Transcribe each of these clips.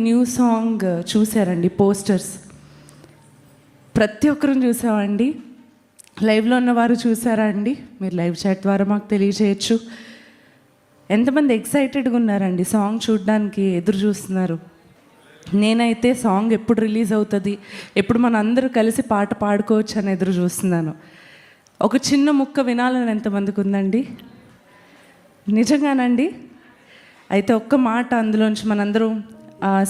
New song చూసారండి, posters ప్రతి ఒక్కరూ చూసామండి. లైవ్లో ఉన్నవారు చూసారా అండి? మీరు లైవ్ చాట్ ద్వారా మాకు తెలియజేయచ్చు. ఎంతమంది ఎక్సైటెడ్గా ఉన్నారండి సాంగ్ చూడడానికి ఎదురు చూస్తున్నారు? నేనైతే సాంగ్ ఎప్పుడు రిలీజ్ అవుతుంది, ఎప్పుడు మన అందరూ కలిసి పాట పాడుకోవచ్చు అని ఎదురు చూస్తున్నాను. ఒక చిన్న ముక్క వినాలని ఎంతమందికి ఉందండి? నిజంగానండి? అయితే ఒక్క మాట అందులోంచి మనందరూ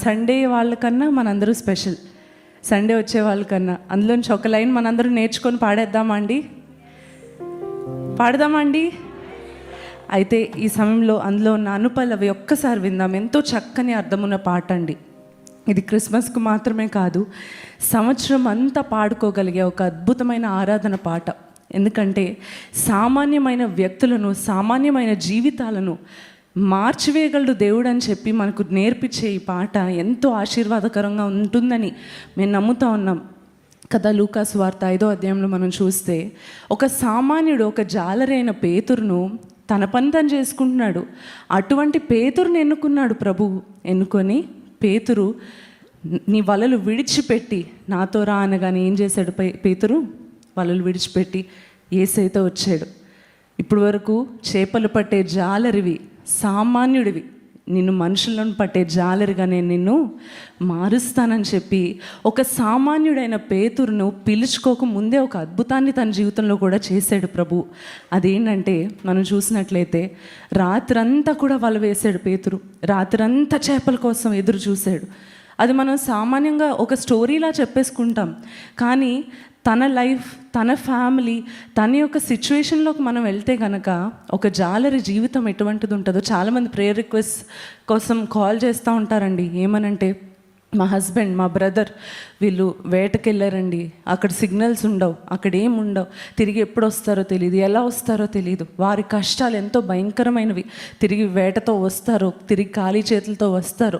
సండే వాళ్ళకన్నా మనందరూ స్పెషల్, సండే వచ్చే వాళ్ళకన్నా అందులోంచి ఒక లైన్ మనందరూ నేర్చుకొని పాడేద్దామా అండి? పాడదామా అండి? అయితే ఈ సమయంలో అందులో ఉన్న అనుపల్లవి ఒక్కసారి విందాం. ఎంతో చక్కని అర్థమున్న పాట అండి ఇది. క్రిస్మస్కు మాత్రమే కాదు, సంవత్సరం అంతా పాడుకోగలిగే ఒక అద్భుతమైన ఆరాధన పాట. ఎందుకంటే సామాన్యమైన వ్యక్తులను, సామాన్యమైన జీవితాలను మార్చివేయగలడు దేవుడు అని చెప్పి మనకు నేర్పించే ఈ పాట ఎంతో ఆశీర్వాదకరంగా ఉంటుందని మేము నమ్ముతూ ఉన్నాం కదా. లూకా సువార్త 5వ అధ్యాయంలో మనం చూస్తే ఒక సామాన్యుడు, ఒక జాలరైన పేతురును తన పని తను చేసుకుంటున్నాడు. అటువంటి పేతురుని ఎన్నుకున్నాడు ప్రభువు. ఎన్నుకొని పేతురు నీ వలలు విడిచిపెట్టి నాతో రా అనగానే ఏం చేశాడు? పేతురు వలలు విడిచిపెట్టి యేసయ్యతో వచ్చాడు. ఇప్పుడు వరకు చేపలు పట్టే జాలరివి, సామాన్యుడివి, నిన్ను మనుషులను పట్టే జాలరిగా నేను నిన్ను మారుస్తానని చెప్పి ఒక సామాన్యుడైన పేతురును పిలుచుకోక ముందే ఒక అద్భుతాన్ని తన జీవితంలో కూడా చేశాడు ప్రభు. అదేంటంటే మనం చూసినట్లయితే రాత్రంతా కూడా వల వేశాడు పేతురు. రాత్రంతా చేపల కోసం ఎదురు చూశాడు. అది మనం సామాన్యంగా ఒక స్టోరీలా చెప్పేసుకుంటాం, కానీ తన లైఫ్, తన ఫ్యామిలీ, తన యొక్క సిచ్యువేషన్లోకి మనం వెళ్తే కనుక ఒక జాలరి జీవితం ఎటువంటిది ఉంటుందో. చాలామంది ప్రేయర్ రిక్వెస్ట్ కోసం కాల్ చేస్తూ ఉంటారండి. ఏమనంటే, మా హస్బెండ్, మా బ్రదర్ వీళ్ళు వేటకి వెళ్ళారండి, అక్కడ సిగ్నల్స్ ఉండవు, అక్కడ ఏం ఉండవు, తిరిగి ఎప్పుడు వస్తారో తెలియదు, ఎలా వస్తారో తెలియదు, వారి కష్టాలు ఎంతో భయంకరమైనవి, తిరిగి వేటతో వస్తారో తిరిగి ఖాళీ చేతులతో వస్తారో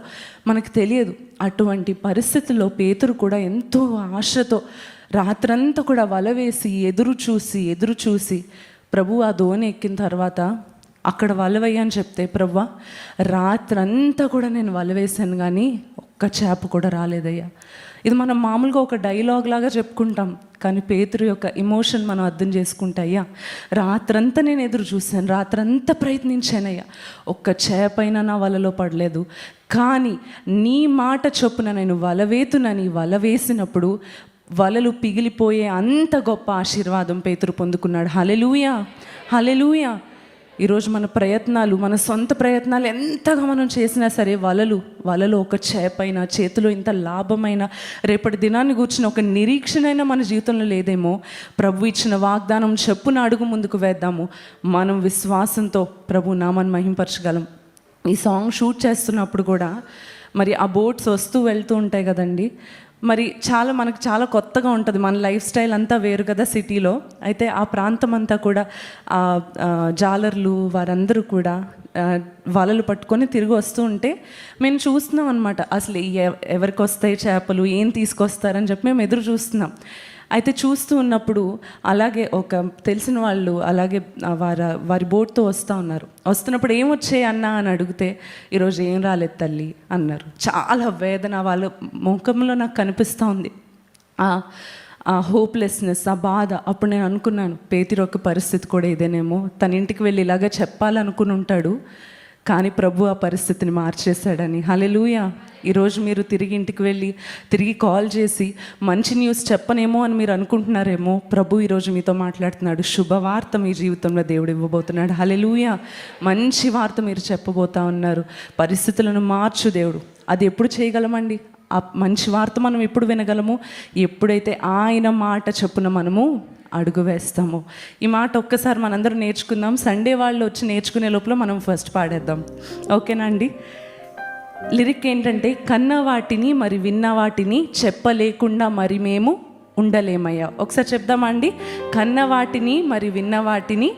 మనకు తెలియదు. అటువంటి పరిస్థితుల్లో పేతురు కూడా ఎంతో ఆశతో రాత్రంతా కూడా వల వేసి ఎదురు చూసి ప్రభు ఆ దోణి ఎక్కిన తర్వాత అక్కడ వల వేయని చెప్తే, ప్రభువా రాత్రంతా కూడా నేను వల వేశాను కానీ ఒక్క చేప కూడా రాలేదయ్యా. ఇది మనం మామూలుగా ఒక డైలాగ్ లాగా చెప్పుకుంటాం, కానీ పేతురు యొక్క ఎమోషన్ మనం అర్థం చేసుకుంటే, అయ్యా రాత్రంతా నేను ఎదురు చూశాను, రాత్రంతా ప్రయత్నించానయ్యా, ఒక్క చేపైనా నా వలలో పడలేదు, కానీ నీ మాట చొప్పున నేను వలవేతునని వల వేసినప్పుడు వలలు పిగిలిపోయే అంత గొప్ప ఆశీర్వాదం పేతురు పొందుకున్నాడు. హల్లెలూయా, హల్లెలూయా. ఈరోజు మన ప్రయత్నాలు, మన సొంత ప్రయత్నాలు ఎంతగా మనం చేసినా సరే వలలో ఒక చేపైన, చేతిలో ఇంత లాభమైన, రేపటి దినాన్ని కూర్చుని ఒక నిరీక్షణైనా మన జీవితంలో లేదేమో. ప్రభు ఇచ్చిన వాగ్దానం చెప్పున అడుగు ముందుకు వేద్దాము. మనం విశ్వాసంతో ప్రభు నామాన్ని మహింపరచగలం. ఈ సాంగ్ షూట్ చేస్తున్నప్పుడు కూడా మరి ఆ బోట్స్ వస్తూ వెళ్తూ ఉంటాయి కదండి. మరి మనకు చాలా కొత్తగా ఉంటుంది, మన లైఫ్ స్టైల్ అంతా వేరు కదా సిటీలో. అయితే ఆ ప్రాంతం అంతా కూడా జాలర్లు వారందరూ కూడా వలలు పట్టుకొని తిరిగి వస్తూ ఉంటే మేము చూస్తున్నాం అనమాట. అసలు ఎవరికి వస్తాయి చేపలు, ఏం తీసుకొస్తారని చెప్పి మేము ఎదురు చూస్తున్నాం. అయితే చూస్తూ ఉన్నప్పుడు అలాగే ఒక తెలిసిన వాళ్ళు అలాగే వారి బోట్తో వస్తున్నప్పుడు ఏం వచ్చాయి అన్నా అని అడిగితే, ఈరోజు ఏం రాలేదు తల్లి అన్నారు. చాలా వేదన వాళ్ళ ముఖంలో నాకు కనిపిస్తూ ఉంది, ఆ హోప్లెస్నెస్, ఆ బాధ. అప్పుడు నేను అనుకున్నాను, పేతురు ఒక పరిస్థితి కూడా ఇదేనేమో, తన ఇంటికి వెళ్ళి ఇలాగ చెప్పాలనుకుని ఉంటాడు, కానీ ప్రభు ఆ పరిస్థితిని మార్చేశాడని. హల్లెలూయా. ఈరోజు మీరు తిరిగి ఇంటికి వెళ్ళి తిరిగి కాల్ చేసి మంచి న్యూస్ చెప్పనేమో అని మీరు అనుకుంటున్నారేమో. ప్రభు ఈరోజు మీతో మాట్లాడుతున్నాడు. శుభవార్త మీ జీవితంలో దేవుడు ఇవ్వబోతున్నాడు. హల్లెలూయా. మంచి వార్త మీరు చెప్పబోతా ఉన్నారు. పరిస్థితులను మార్చు దేవుడు. అది ఎప్పుడు చేయగలమండి? ఆ మంచి వార్త మనం ఎప్పుడు వినగలము? ఎప్పుడైతే ఆయన మాట చొప్పున మనము అడుగు వేస్తాము. ఈ మాట ఒక్కసారి మనందరం నేర్చుకుందాం. సండే వాళ్ళు వచ్చి నేర్చుకునే లోపల మనం ఫస్ట్ పాడేద్దాం, ఓకేనా అండి? లిరిక్ ఏంటంటే, కన్న వాటిని మరి విన్న వాటిని చెప్పలేకుండా మరి మేము ఉండలేమయ్యా. ఒకసారి చెప్దామా అండి? కన్న వాటిని మరి విన్న వాటిని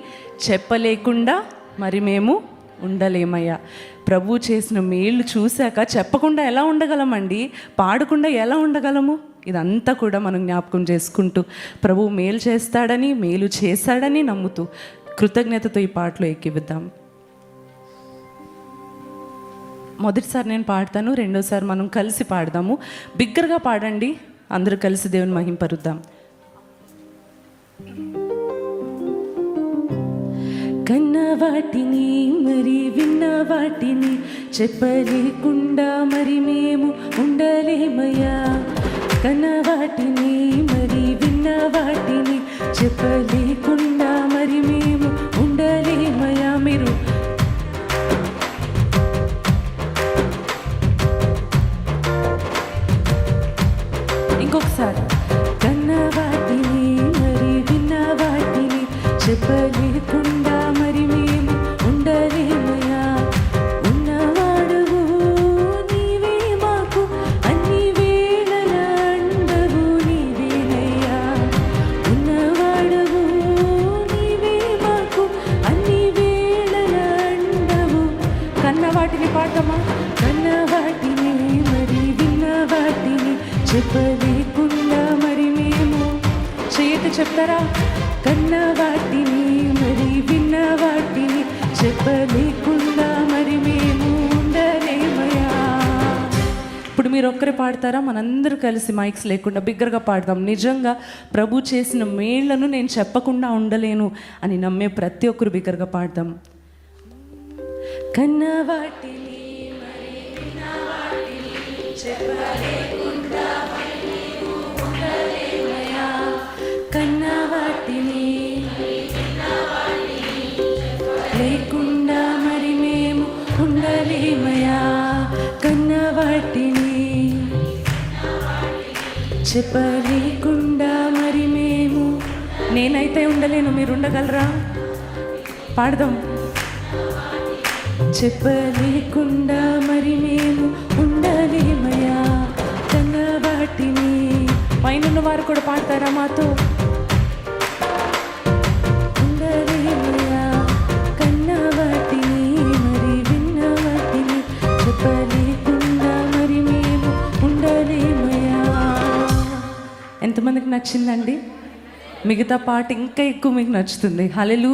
చెప్పలేకుండా మరి మేము ఉండలేమయ్యా. ప్రభు చేసిన మేలు చూశాక చెప్పకుండా ఎలా ఉండగలమండి? పాడకుండా ఎలా ఉండగలము? ఇదంతా కూడా మనం జ్ఞాపకం చేసుకుంటూ ప్రభు మేలు చేస్తాడని, మేలు చేశాడని నమ్ముతూ కృతజ్ఞతతో ఈ పాటలో ఎక్కివిద్దాం. మొదటిసారి నేను పాడతాను, రెండోసారి మనం కలిసి పాడదాము. బిగ్గరగా పాడండి, అందరూ కలిసి దేవుని మహింపరుద్దాం. కన్న వాటిని మరి విన్న వాటిని చెప్పలేకుండా మరి మేము ఉండలేమయ్యా. కన్న వాటిని మరి విన్న వాటిని చెప్పలేకుండా మరి మేము ఉండలేమయ్యా. మీరు ఇంకొకసారి. కన్న వాటిని మరి విన్న వాటిని చెప్పలేకుండా మరి మేము ఉండలేమయ్యా. ఉన్నవాడువు నీవే మాకు అన్ని వేళల అండవు నీవేనయ్యా. ఉన్నవాడువు నీవే మాకు అన్ని వేళల అండవు. కన్న వాటిని పాడతామా? కన్న వాటిని మరి విన్న వాటిని చెప్పలేకుండా మరి మేము చేయట చెప్తారా? కన్న వాటిని మరి విన్న వాటిని చెప్పలేకుండా మరి మేము ఉండలేమయ్యా. ఇప్పుడు మీరు ఒక్కరే పాడతారా? మనందరూ కలిసి మైక్స్ లేకుండా బిగ్గరగా పాడదాం. నిజంగా ప్రభు చేసిన మేళ్లను నేను చెప్పకుండా ఉండలేను అని నమ్మే ప్రతి ఒక్కరు బిగ్గరగా పాడదాం. కన్న వాటిని మరి విన్న వాటిని చెప్పలేకుండా మరి మేము ఉండలేమయ్యా. కన్న వాటిని లేకుండా మరి మేము ఉండలేమయ్యా. కన్న వాటిని చెప్పలేకుండా మరి మేము. నేనైతే ఉండలేను, మీరు ఉండగలరా? పాడదాం. చెప్పలేకుండా మరి మేము ఉండలేమయ్యా. కన్న వాటిని. పైన వారు కూడా పాడతారా మాతో? ఉండలేమయ్యా. కన్న వాటిని మరి విన్న వాటిని చెప్పలేకుండా మరి మేము ఉండలేమయ్యా. ఎంతమందికి నచ్చిందండి? మిగతా పాట ఇంకా ఎక్కువ మీకు నచ్చుతుంది. హల్లెలూయా.